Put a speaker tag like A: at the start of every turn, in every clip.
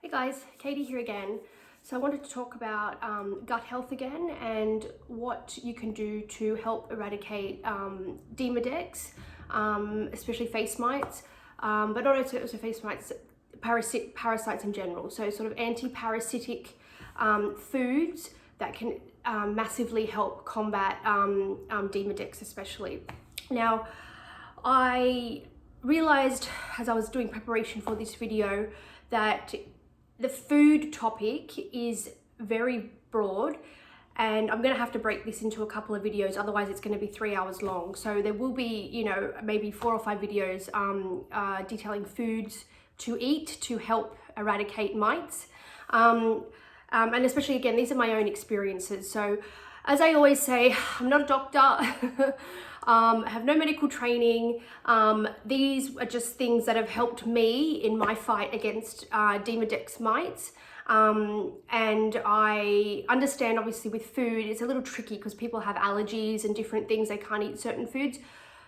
A: Hey guys, Katie here again. So I wanted to talk about gut health again and what you can do to help eradicate Demodex, especially face mites, but not also face mites, parasites in general. So sort of anti-parasitic foods that can massively help combat Demodex especially. Now, I realized as I was doing preparation for this video that the food topic is very broad, and I'm going to have to break this into a couple of videos, otherwise it's going to be 3 hours long. So there will be, you know, maybe 4 or 5 videos detailing foods to eat to help eradicate mites. And especially, again, these are my own experiences. So as I always say, I'm not a doctor. I have no medical training. These are just things that have helped me in my fight against Demodex mites. And I understand, obviously, with food, it's a little tricky because people have allergies and different things. They can't eat certain foods.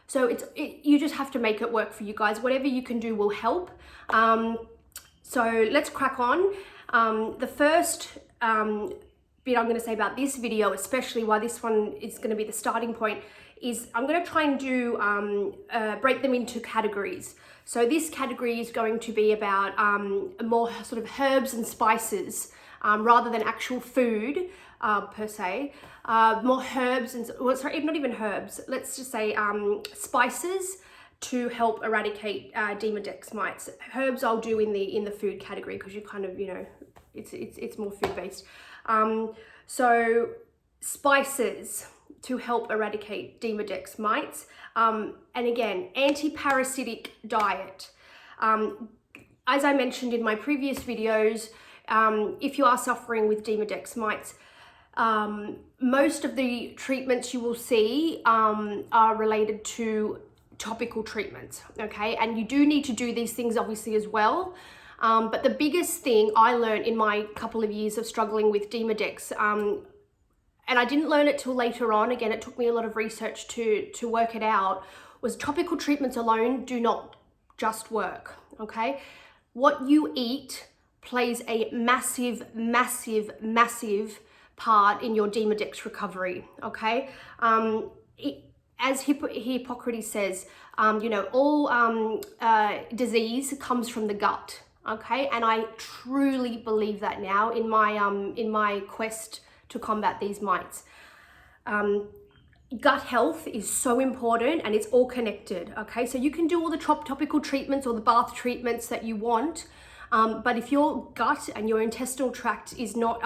A: So you just have to make it work for you guys. Whatever you can do will help. So let's crack on. The first bit I'm going to say about this video, especially why this one is going to be the starting point, is I'm going to try and do break them into categories. So this category is going to be about more sort of herbs and spices rather than actual food per se. More herbs and, well, sorry, not even herbs. Let's just say spices to help eradicate Demodex mites. Herbs I'll do in the food category because you kind of, you know, it's more food based. So spices to help eradicate Demodex mites. And again, anti-parasitic diet. As I mentioned in my previous videos, if you are suffering with Demodex mites, most of the treatments you will see are related to topical treatments, okay? And you do need to do these things obviously as well. But the biggest thing I learned in my couple of years of struggling with Demodex, and I didn't learn it till later on, again, it took me a lot of research to work it out, was topical treatments alone do not just work, okay? What you eat plays a massive, massive, massive part in your Demodex recovery, okay? As Hippocrates says, you know, all disease comes from the gut, okay? And I truly believe that now in my quest to combat these mites. Gut health is so important and it's all connected, okay? So you can do all the topical treatments or the bath treatments that you want, but if your gut and your intestinal tract is not,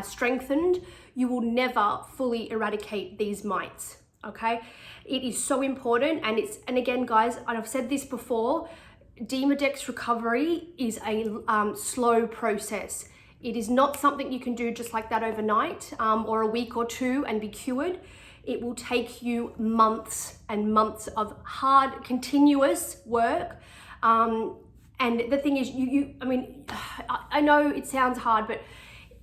A: strengthened, you will never fully eradicate these mites, okay? It is so important, and again, guys, and I've said this before, Demodex recovery is a slow process. It is not something you can do just like that overnight or a week or two and be cured. It will take you months and months of hard, continuous work. And the thing is, I know it sounds hard, but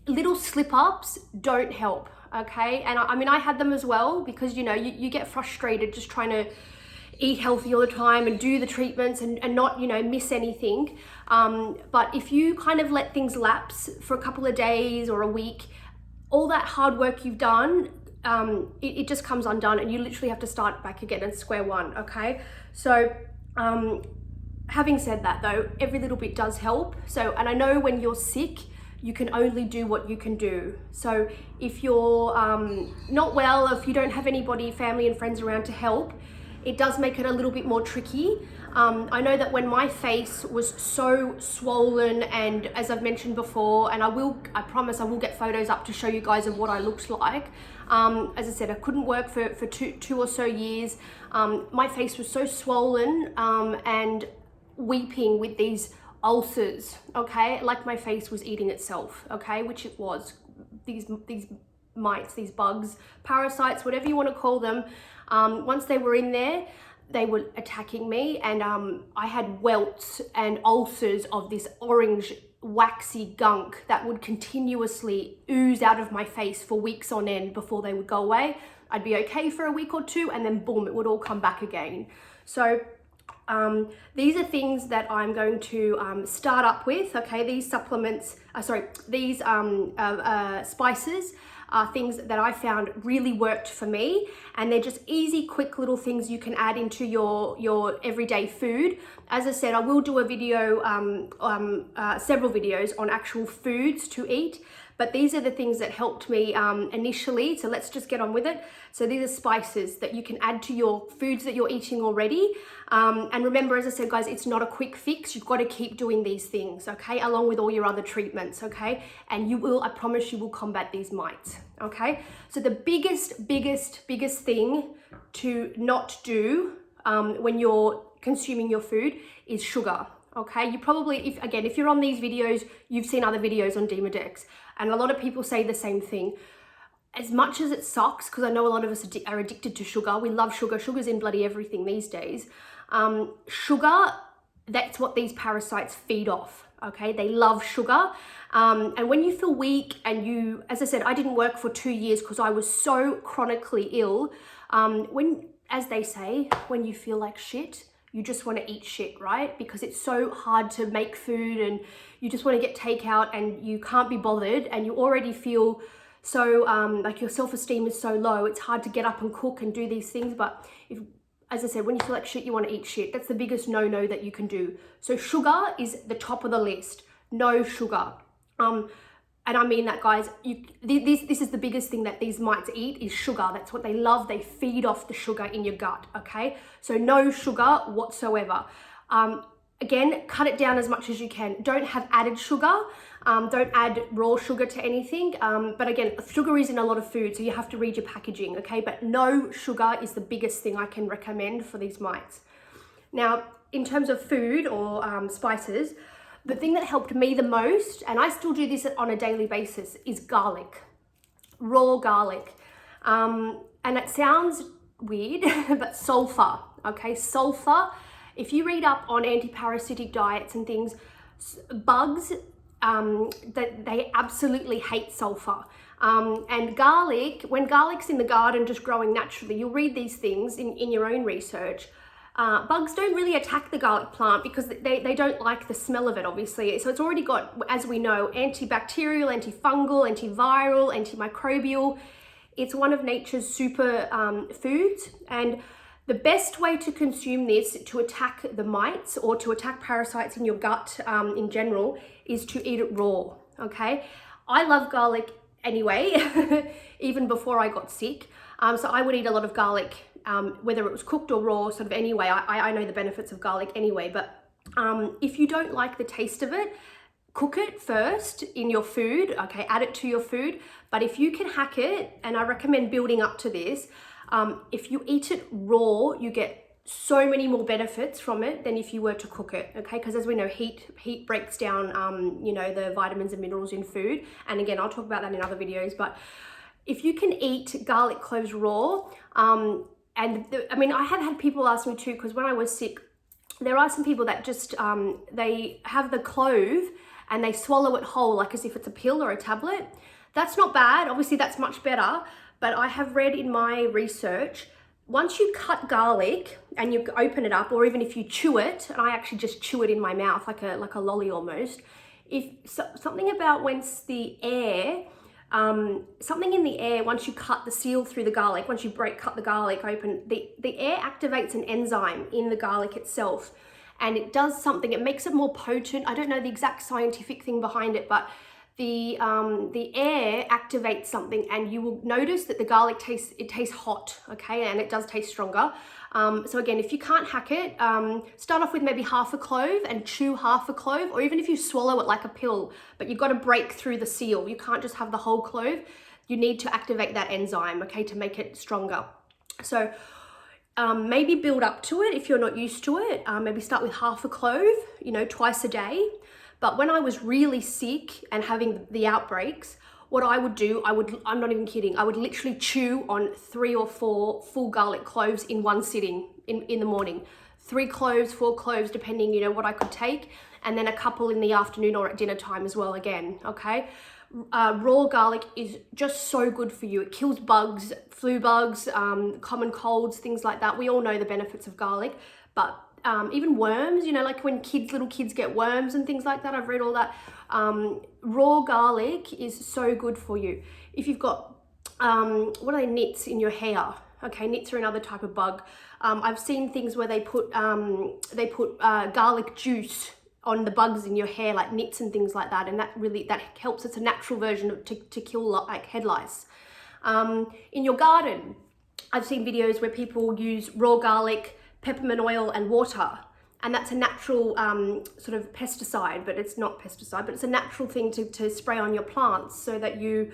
A: little slip-ups don't help, okay? And I had them as well because, you know, you get frustrated just trying to eat healthy all the time and do the treatments and not, you know, miss anything. But if you kind of let things lapse for a couple of days or a week, all that hard work you've done, it just comes undone and you literally have to start back again at square one, okay? So having said that though, every little bit does help. So, and I know when you're sick, you can only do what you can do. So if you're not well, if you don't have anybody, family and friends around to help, it does make it a little bit more tricky. I know that when my face was so swollen, and as I've mentioned before, and I promise I will get photos up to show you guys of what I looked like. As I said, I couldn't work for two or so years. My face was so swollen and weeping with these ulcers, okay? Like my face was eating itself, okay? Which it was. These mites, these bugs, parasites, whatever you want to call them, once they were in there, they were attacking me, and I had welts and ulcers of this orange waxy gunk that would continuously ooze out of my face for weeks on end before they would go away. I'd be okay for a week or two and then boom, it would all come back again. So these are things that I'm going to start up with, okay? These supplements, these spices are things that I found really worked for me, and they're just easy, quick little things you can add into your everyday food. As I said, I will do a video, several videos on actual foods to eat, but these are the things that helped me initially, so let's just get on with it. So these are spices that you can add to your foods that you're eating already. And remember, as I said, guys, it's not a quick fix. You've got to keep doing these things, okay? Along with all your other treatments, okay? And you will, I promise you will combat these mites, okay? So the biggest thing to not do when you're consuming your food is sugar, okay? You probably, if you're on these videos, you've seen other videos on Demodex, and a lot of people say the same thing. As much as it sucks, because I know a lot of us are addicted to sugar, we love sugar, sugar's in bloody everything these days. Sugar, that's what these parasites feed off, okay? They love sugar. And when you feel weak and you, as I said, I didn't work for 2 years because I was so chronically ill. As they say, when you feel like shit, you just want to eat shit, right? Because it's so hard to make food and you just want to get takeout and you can't be bothered and you already feel so, like your self-esteem is so low, it's hard to get up and cook and do these things. But if, as I said, when you feel like shit, you want to eat shit. That's the biggest no-no that you can do. So sugar is the top of the list. No sugar. And I mean that, guys. This is the biggest thing that these mites eat is sugar. That's what they love. They feed off the sugar in your gut, okay? So no sugar whatsoever. Again, cut it down as much as you can. Don't have added sugar. Don't add raw sugar to anything. But again, sugar is in a lot of food, so you have to read your packaging, okay? But no sugar is the biggest thing I can recommend for these mites. Now, in terms of food or spices, the thing that helped me the most, and I still do this on a daily basis, is garlic, raw garlic. And it sounds weird, but sulfur, okay? Sulfur, if you read up on anti-parasitic diets and things, bugs, that they absolutely hate sulfur. And garlic, when garlic's in the garden just growing naturally, you'll read these things in your own research. Bugs don't really attack the garlic plant because they don't like the smell of it, obviously. So it's already got, as we know, antibacterial, antifungal, antiviral, antimicrobial. It's one of nature's super foods. And the best way to consume this to attack the mites or to attack parasites in your gut in general is to eat it raw, okay? I love garlic anyway, even before I got sick. So I would eat a lot of garlic, whether it was cooked or raw, sort of anyway. I know the benefits of garlic anyway, but if you don't like the taste of it, cook it first in your food, okay? Add it to your food. But if you can hack it, and I recommend building up to this, if you eat it raw, you get so many more benefits from it than if you were to cook it, okay? Because as we know, heat breaks down, you know, the vitamins and minerals in food. And again, I'll talk about that in other videos. But if you can eat garlic cloves raw, I mean, I have had people ask me too, because when I was sick, there are some people that just, they have the clove and they swallow it whole, like as if it's a pill or a tablet. That's not bad. Obviously, that's much better. But I have read in my research, once you cut garlic and you open it up, or even if you chew it, and I actually just chew it in my mouth like a lolly almost, something about once the air, something in the air, once you cut the seal through the garlic, once you cut the garlic open, the air activates an enzyme in the garlic itself. And it does something, it makes it more potent. I don't know the exact scientific thing behind it, but the air activates something, and you will notice that the garlic tastes hot, okay, and it does taste stronger. So again, if you can't hack it, start off with maybe half a clove and chew half a clove, or even if you swallow it like a pill, but you've got to break through the seal. You can't just have the whole clove. You need to activate that enzyme, okay, to make it stronger. So maybe build up to it if you're not used to it. Maybe start with half a clove, you know, twice a day. But when I was really sick and having the outbreaks, what I would do, I'm not even kidding, I would literally chew on 3 or 4 full garlic cloves in one sitting in the morning. 3 cloves, 4 cloves, depending, you know, what I could take. And then a couple in the afternoon or at dinner time as well again, okay? Raw garlic is just so good for you. It kills bugs, flu bugs, common colds, things like that. We all know the benefits of garlic, but even worms, you know, like when little kids get worms and things like that. I've read all that. Raw garlic is so good for you. If you've got, what are they, nits in your hair? Okay, nits are another type of bug. I've seen things where they put garlic juice on the bugs in your hair, like nits and things like that, and that helps. It's a natural version to kill like head lice. In your garden, I've seen videos where people use raw garlic, peppermint oil and water, and that's a natural sort of pesticide, but it's not pesticide, but it's a natural thing to spray on your plants so that you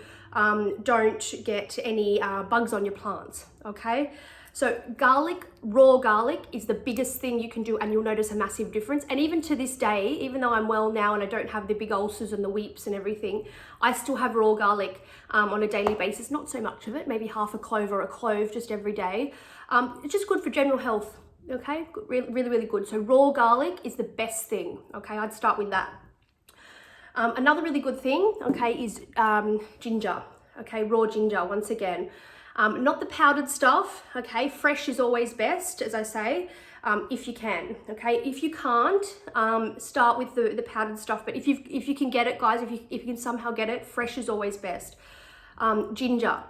A: don't get any bugs on your plants, okay? So garlic, raw garlic is the biggest thing you can do, and you'll notice a massive difference. And even to this day, even though I'm well now and I don't have the big ulcers and the weeps and everything, I still have raw garlic on a daily basis. Not so much of it, maybe half a clove or a clove just every day. It's just good for general health, okay? Really, really good. So raw garlic is the best thing, okay? I'd start with that. Another really good thing, okay, is ginger, okay? Raw ginger, once again. Not the powdered stuff, okay? Fresh is always best, as I say, if you can, okay? If you can't, start with the powdered stuff, but if you can get it, guys, if you can somehow get it, fresh is always best. Ginger,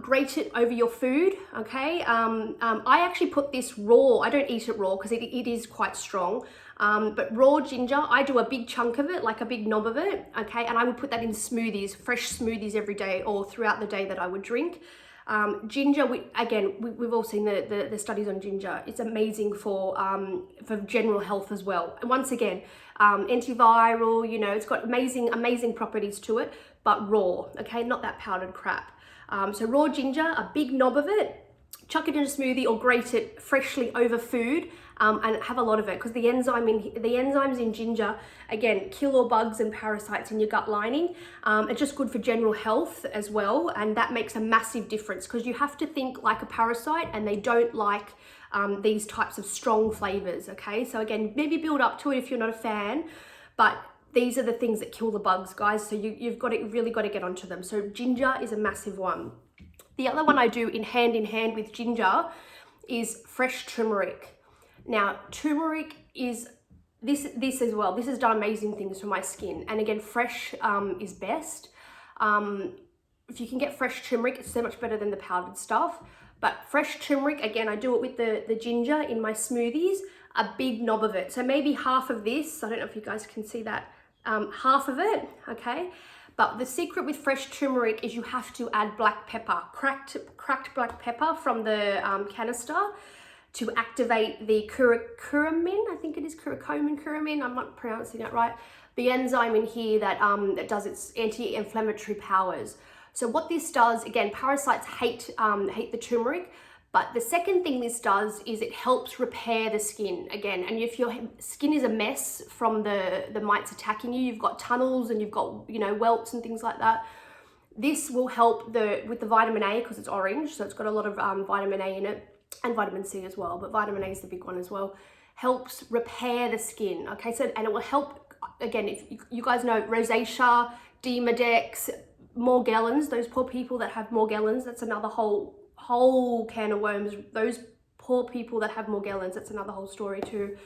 A: grate it over your food, okay? I actually put this raw. I don't eat it raw because it is quite strong, but raw ginger, I do a big chunk of it, like a big knob of it, okay? And I would put that in smoothies, fresh smoothies every day or throughout the day that I would drink. Ginger, we've all seen the studies on ginger. It's amazing for general health as well. And once again, antiviral, you know, it's got amazing properties to it, but raw, okay, not that powdered crap. So raw ginger, a big knob of it, chuck it in a smoothie or grate it freshly over food, and have a lot of it, because the enzymes in ginger, again, kill all bugs and parasites in your gut lining. It's just good for general health as well, and that makes a massive difference, because you have to think like a parasite, and they don't like these types of strong flavors, okay? So again, maybe build up to it if you're not a fan, but these are the things that kill the bugs, guys, so you've really got to get onto them. So ginger is a massive one. The other one I do in hand with ginger is fresh turmeric. Now, turmeric is this as well. This has done amazing things for my skin. And again, fresh is best. If you can get fresh turmeric, it's so much better than the powdered stuff. But fresh turmeric, again, I do it with the ginger in my smoothies, a big knob of it. So maybe half of this, I don't know if you guys can see that, half of it, okay? But the secret with fresh turmeric is you have to add black pepper, cracked black pepper from the canister, to activate the curcumin, I think it is curcumin, I'm not pronouncing it right, the enzyme in here that does its anti-inflammatory powers. So what this does, again, parasites hate the turmeric, but the second thing this does is it helps repair the skin again. And if your skin is a mess from the mites attacking you, you've got tunnels and you've got, you know, welts and things like that, this will help with the vitamin A, because it's orange, so it's got a lot of vitamin A in it, and vitamin C as well, but vitamin A is the big one as well. Helps repair the skin, okay? So, and it will help, again, if you guys know rosacea, Demodex, Morgellons, those poor people that have Morgellons, that's another whole can of worms. Those poor people that have Morgellons, that's another whole story too.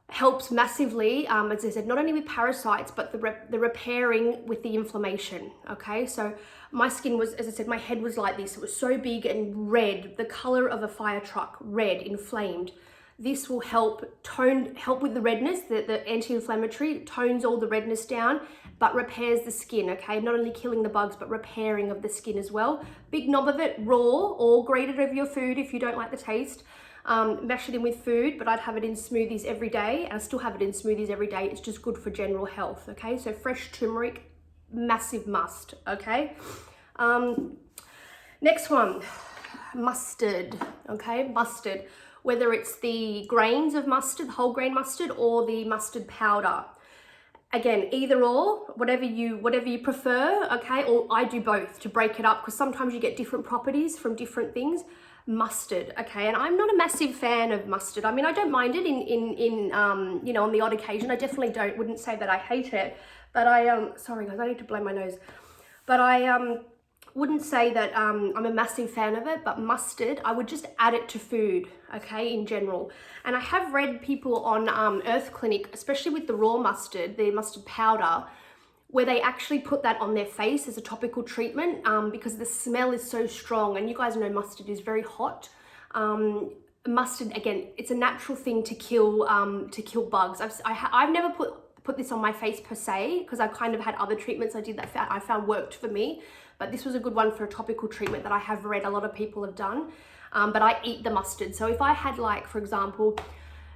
A: Helps massively, as I said, not only with parasites, but the repairing with the inflammation, okay? So my skin was, as I said, my head was like this. It was so big and red, the color of a fire truck, red, inflamed. This will help with the redness, the anti-inflammatory, tones all the redness down, but repairs the skin, okay? Not only killing the bugs, but repairing of the skin as well. Big knob of it, raw, or grate it over your food if you don't like the taste. Mash it in with food, but I'd have it in smoothies every day, and I still have it in smoothies every day. It's just good for general health, okay? So fresh turmeric, massive must, okay? Next one, mustard, okay? Mustard, whether it's the grains of mustard, whole grain mustard, or the mustard powder. Again, either or, whatever you prefer, okay? Or I do both to break it up, because sometimes you get different properties from different things. Mustard, okay, and I'm not a massive fan of mustard. I mean, I don't mind it in you know, on the odd occasion. I definitely wouldn't say that I hate it, but sorry guys, I need to blow my nose. But wouldn't say that I'm a massive fan of it, but mustard, I would just add it to food, okay, in general. And I have read people on Earth Clinic, especially with the raw mustard, the mustard powder, where they actually put that on their face as a topical treatment because the smell is so strong. And you guys know mustard is very hot. Mustard, again, it's a natural thing to kill bugs. I've never put this on my face per se, because I kind of had other treatments I did that I found worked for me. But this was a good one for a topical treatment that I have read a lot of people have done. But I eat the mustard. So if I had, like, for example,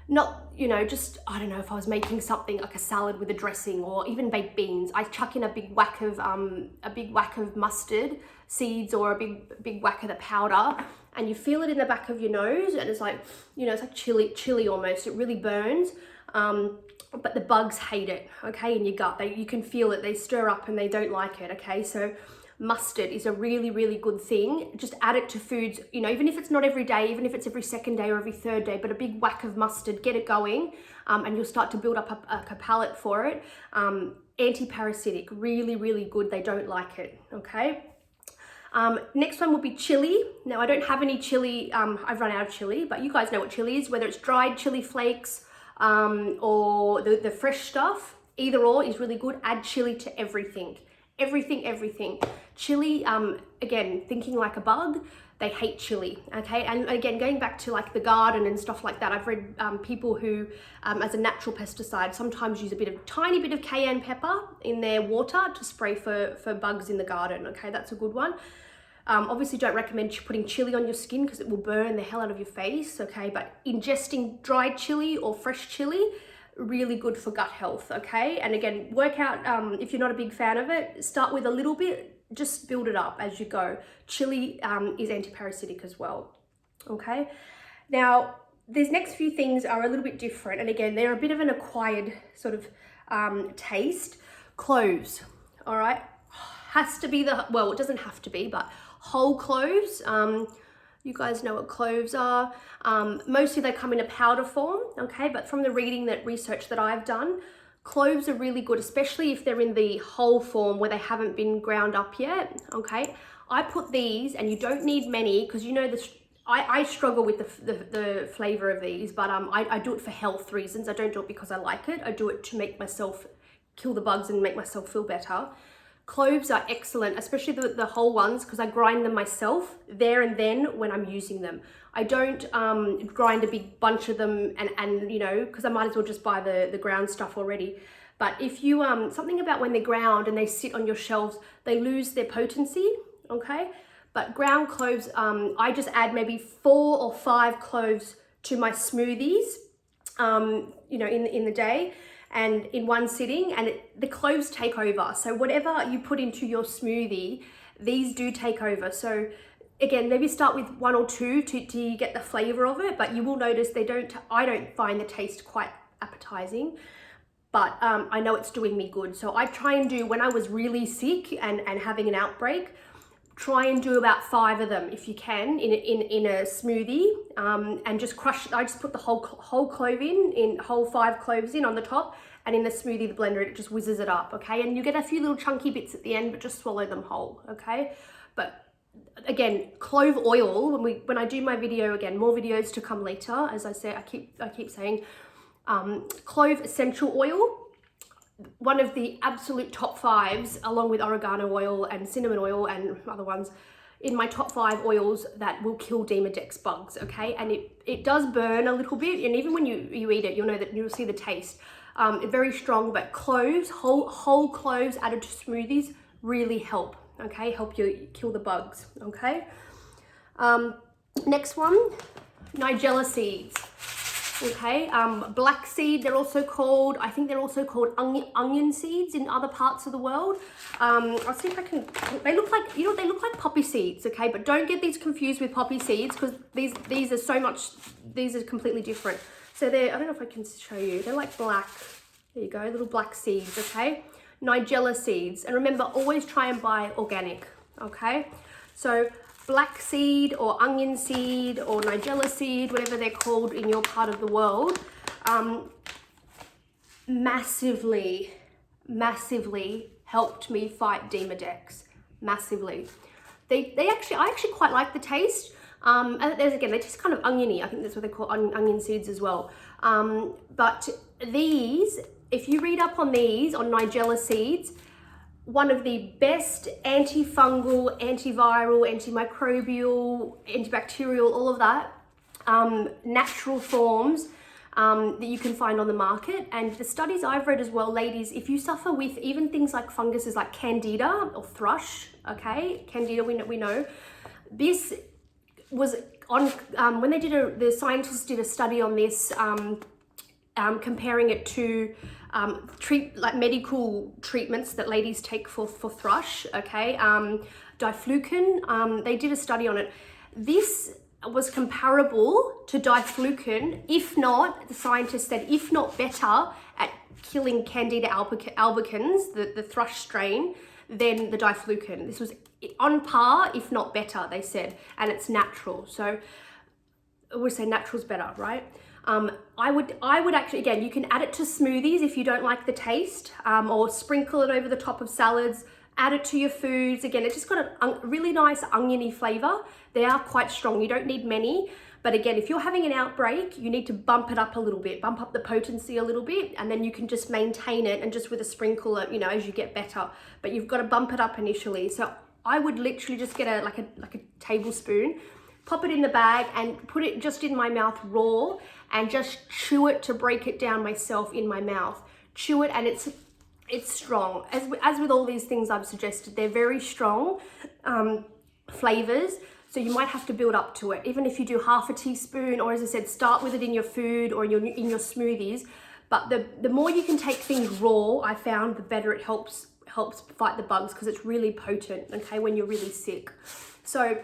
A: not, you know, just, I don't know, if I was making something like a salad with a dressing or even baked beans, I chuck in a big whack of mustard seeds or a big whack of the powder, and you feel it in the back of your nose, and it's like, you know, it's like chili almost. It really burns. But the bugs hate it, okay, in your gut. You can feel it. They stir up and they don't like it, okay? So mustard is a really, really good thing. Just add it to foods, you know, even if it's not every day, even if it's every second day or every third day, but a big whack of mustard, get it going, and you'll start to build up a palate for it. Anti-parasitic, really, really good. They don't like it, okay? Next one will be chili. Now, I don't have any chili. I've run out of chili, but you guys know what chili is, whether it's dried chili flakes or the fresh stuff. Either or is really good. Add chili to everything. Everything. Chili, again, thinking like a bug, they hate chili, okay? And again, going back to like the garden and stuff like that, I've read people who, as a natural pesticide, sometimes use tiny bit of cayenne pepper in their water to spray for bugs in the garden, okay? That's a good one. Obviously don't recommend putting chili on your skin because it will burn the hell out of your face, okay? But ingesting dried chili or fresh chili, really good for gut health, okay? And again, work out, if you're not a big fan of it, start with a little bit, just build it up as you go. Chili is anti-parasitic as well, okay? Now, these next few things are a little bit different, and again, they're a bit of an acquired sort of taste. Cloves, all right? Has to be well, it doesn't have to be, but whole cloves. You guys know what cloves are. Mostly they come in a powder form, okay? But from the research that I've done, cloves are really good, especially if they're in the whole form where they haven't been ground up yet, okay? I put these, and you don't need many, because you know I struggle with the flavor of these, but I do it for health reasons. I don't do it because I like it. I do it to make myself kill the bugs and make myself feel better. Cloves are excellent, especially the whole ones, because I grind them myself there and then when I'm using them. I don't grind a big bunch of them and you know, because I might as well just buy the ground stuff already. But if you, something about when they're ground and they sit on your shelves, they lose their potency, okay? But ground cloves, I just add maybe 4 or 5 cloves to my smoothies, you know, in the day, and in one sitting, and the cloves take over. So whatever you put into your smoothie, these do take over. So again, maybe start with 1 or 2 to get the flavor of it, but you will notice I don't find the taste quite appetizing, but I know it's doing me good. So I try and do, when I was really sick and having an outbreak, try and do about 5 of them if you can in a smoothie, and just crush. I just put the whole clove in whole 5 cloves in on the top, and in the smoothie, the blender, it just whizzes it up, okay? And you get a few little chunky bits at the end, but just swallow them whole, okay? But again, clove oil, when I do my video, again, more videos to come later, as I say, I keep saying, clove essential oil, one of the absolute top 5s, along with oregano oil and cinnamon oil and other ones, in my top 5 oils that will kill Demodex bugs, okay? And it does burn a little bit, and even when you eat it, you'll see the taste. Very strong, but cloves, whole cloves added to smoothies really help, okay? Help you kill the bugs, okay? Next one, Nigella seeds. Okay, black seed, they're also called, I think they're also called onion seeds in other parts of the world. I'll see if I can, they look like, they look like poppy seeds, okay? But don't get these confused with poppy seeds, because these are completely different. So I don't know if I can show you, they're like black, there you go, little black seeds, okay? Nigella seeds, and remember, always try and buy organic, okay? So black seed or onion seed or Nigella seed, whatever they're called in your part of the world, massively helped me fight Demodex, massively. I actually quite like the taste. And there's, again, they're just kind of oniony. I think that's what they call onion seeds as well. But these, if you read up on these, on Nigella Seeds, one of the best antifungal, antiviral, antimicrobial, antibacterial, all of that, natural forms that you can find on the market. And the studies I've read as well, ladies, if you suffer with even things like funguses like candida or thrush, okay, candida we know, this was on, when they did the scientists did a study on this, comparing it to medical treatments that ladies take for thrush, okay, diflucan, they did a study on it. This was comparable to diflucan, if not, the scientists said, if not better at killing Candida albicans, the thrush strain, than the diflucan. This was on par, if not better, they said, and it's natural. So I would say natural's better, right? I would actually, again, you can add it to smoothies if you don't like the taste, or sprinkle it over the top of salads, add it to your foods. Again, it's just got a really nice oniony flavor. They are quite strong. You don't need many, but again, if you're having an outbreak, you need to bump it up a little bit, bump up the potency a little bit, and then you can just maintain it and just with a sprinkle, you know, as you get better, but you've got to bump it up initially. So I would literally just get like a tablespoon, pop it in the bag and put it just in my mouth raw and just chew it to break it down myself in my mouth. Chew it, and it's strong. As with all these things I've suggested, they're very strong flavors. So you might have to build up to it, even if you do half a teaspoon, or as I said, start with it in your food or in your smoothies. But the more you can take things raw, I found, the better it helps fight the bugs, because it's really potent, okay, when you're really sick. So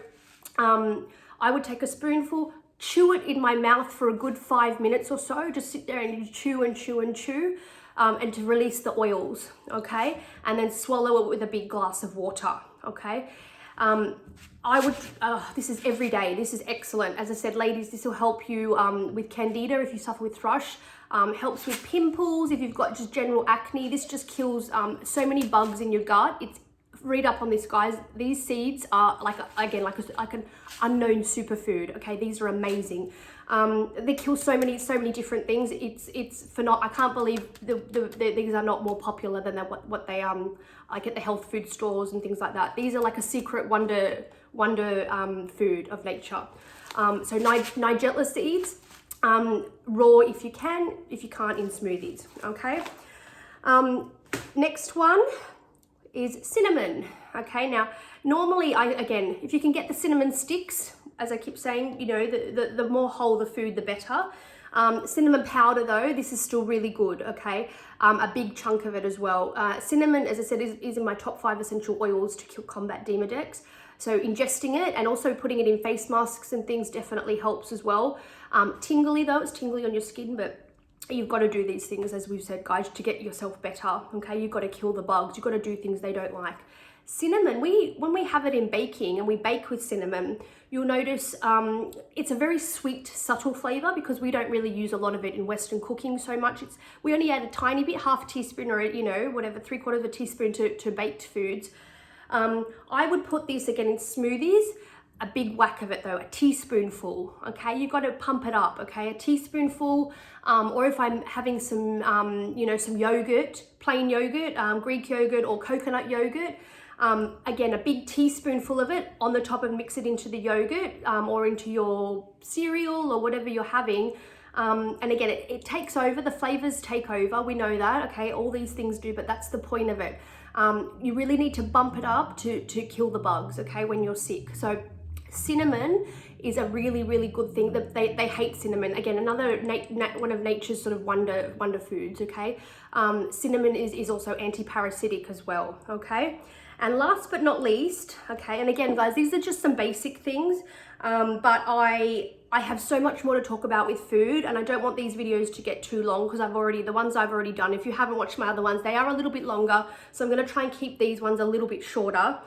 A: I would take a spoonful, chew it in my mouth for a good 5 minutes or so, just sit there and you chew and chew and chew, and to release the oils, okay, and then swallow it with a big glass of water, okay. This is every day. This is excellent. As I said, ladies, this will help you with candida if you suffer with thrush. Helps with pimples if you've got just general acne. This just kills so many bugs in your gut. Read up on this, guys. These seeds are like an unknown superfood. Okay, these are amazing. They kill so many different things. I can't believe these are not more popular than what they like at the health food stores and things like that. These are like a secret wonder food of nature. So Nigella seeds, raw if you can, if you can't, in smoothies. Okay. Next one is cinnamon. Okay, now normally if you can get the cinnamon sticks, as I keep saying, you know, the more whole the food, the better. Cinnamon powder though, this is still really good, okay? A big chunk of it as well. Cinnamon, as I said, is in my top 5 essential oils to combat Demodex. So ingesting it and also putting it in face masks and things definitely helps as well. Tingly though, it's tingly on your skin, but you've got to do these things, as we've said, guys, to get yourself better, okay? You've got to kill the bugs. You've got to do things they don't like. Cinnamon, when we have it in baking and we bake with cinnamon, you'll notice it's a very sweet, subtle flavor, because we don't really use a lot of it in Western cooking so much. We only add a tiny bit, half a teaspoon, or, you know, whatever, 3/4 of a teaspoon to baked foods. I would put this again in smoothies, a big whack of it though, a teaspoonful, okay? You've got to pump it up, okay? A teaspoonful, or if I'm having some, you know, some yogurt, plain yogurt, Greek yogurt or coconut yogurt, again, a big teaspoonful of it on the top, and mix it into the yogurt, or into your cereal or whatever you're having. And again, it takes over, the flavors take over, we know that, okay? All these things do, but that's the point of it. You really need to bump it up to kill the bugs, okay, when you're sick. So cinnamon is a really, really good thing. That they hate cinnamon. Again, another one of nature's sort of wonder foods, okay? Cinnamon is also anti-parasitic as well, okay? And last but not least, okay, and again, guys, these are just some basic things, but I have so much more to talk about with food, and I don't want these videos to get too long, because the ones I've already done, if you haven't watched my other ones, they are a little bit longer, so I'm going to try and keep these ones a little bit shorter,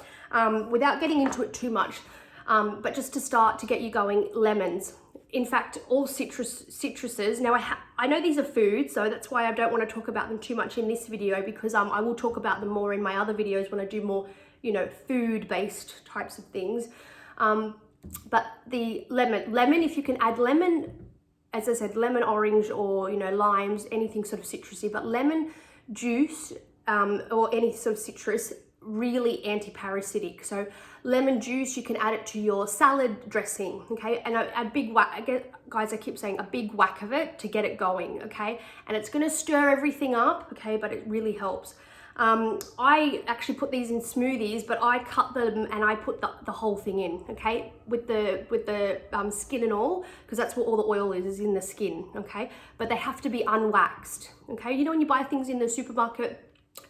A: without getting into it too much. But just to start, to get you going, lemons. In fact, all citruses. Now, I know these are food, so that's why I don't want to talk about them too much in this video, because I will talk about them more in my other videos when I do more, you know, food-based types of things. But the lemon, if you can add lemon, as I said, lemon, orange, or, you know, limes, anything sort of citrusy, but lemon juice or any sort of citrus, really anti-parasitic. So lemon juice, you can add it to your salad dressing, okay? And a big whack, guys, I keep saying a big whack of it to get it going, okay? And it's gonna stir everything up, okay? But it really helps. I actually put these in smoothies, but I cut them and I put the whole thing in, okay? With the skin and all, because that's what all the oil is in the skin, okay? But they have to be unwaxed, okay? You know, when you buy things in the supermarket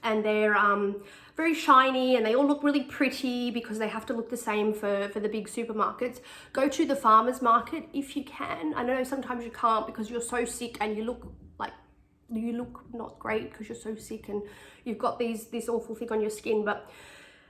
A: and they're very shiny and they all look really pretty because they have to look the same for the big supermarkets. Go to the farmer's market if you can. I know sometimes you can't because you're so sick and you look not great because you're so sick and you've got this awful thing on your skin, but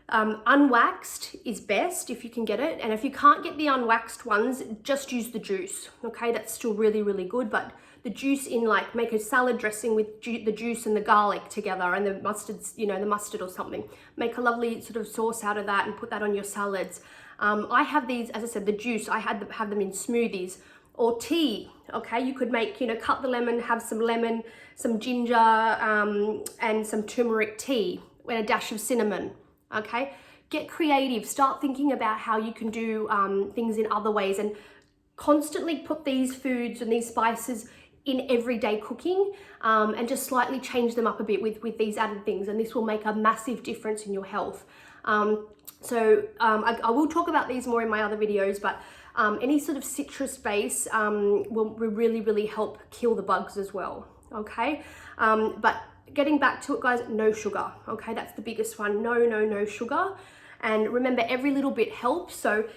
A: unwaxed is best if you can get it. And if you can't get the unwaxed ones, just use the juice, okay? That's still really, really good. But the juice in, like, make a salad dressing with the juice and the garlic together and the mustard, you know, the mustard or something. Make a lovely sort of sauce out of that and put that on your salads. I have these, as I said, the juice, I have them in smoothies or tea, okay? You could make, you know, cut the lemon, have some lemon, some ginger, and some turmeric tea and a dash of cinnamon, okay? Get creative, start thinking about how you can do things in other ways, and constantly put these foods and these spices in everyday cooking, and just slightly change them up a bit with these added things, and this will make a massive difference in your health. I will talk about these more in my other videos, but any sort of citrus base will really, really help kill the bugs as well, okay? But getting back to it, guys, no sugar, okay? That's the biggest one. No sugar. And remember, every little bit helps. So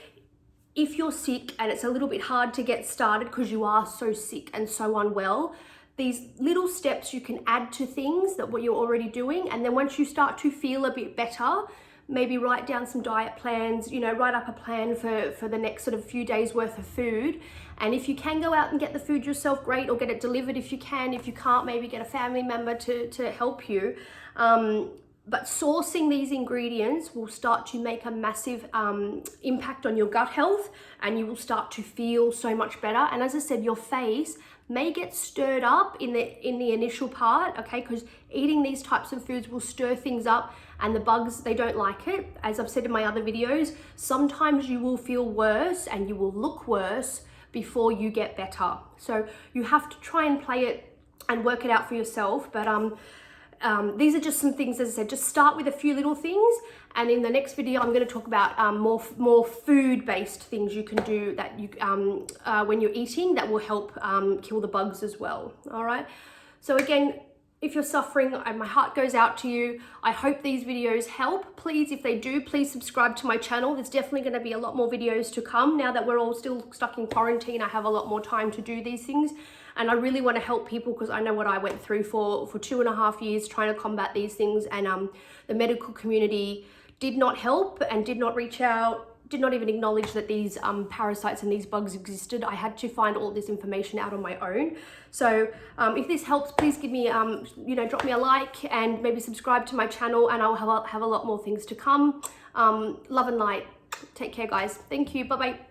A: if you're sick and it's a little bit hard to get started because you are so sick and so unwell, these little steps you can add to things that what you're already doing. And then once you start to feel a bit better, maybe write down some diet plans, you know, write up a plan for the next sort of few days worth of food. And if you can go out and get the food yourself, great, or get it delivered if you can. If you can't, maybe get a family member to help you. But sourcing these ingredients will start to make a massive impact on your gut health, and you will start to feel so much better. And as I said, your face may get stirred up in the initial part, okay? Because eating these types of foods will stir things up, and the bugs, they don't like it. As I've said in my other videos, sometimes you will feel worse and you will look worse before you get better. So you have to try and play it and work it out for yourself. But these are just some things, as I said, just start with a few little things, and in the next video I'm going to talk about more food-based things you can do that you when you're eating that will help kill the bugs as well. All right, so again, if you're suffering, my heart goes out to you. I hope these videos help. Please, if they do, please subscribe to my channel. There's definitely going to be a lot more videos to come. Now that we're all still stuck in quarantine, I have a lot more time to do these things. And I really want to help people because I know what I went through for 2.5 years trying to combat these things. And the medical community did not help and did not reach out, did not even acknowledge that these parasites and these bugs existed. I had to find all this information out on my own. So if this helps, please give me, you know, drop me a like and maybe subscribe to my channel, and I'll have a lot more things to come. Love and light. Take care, guys. Thank you. Bye-bye.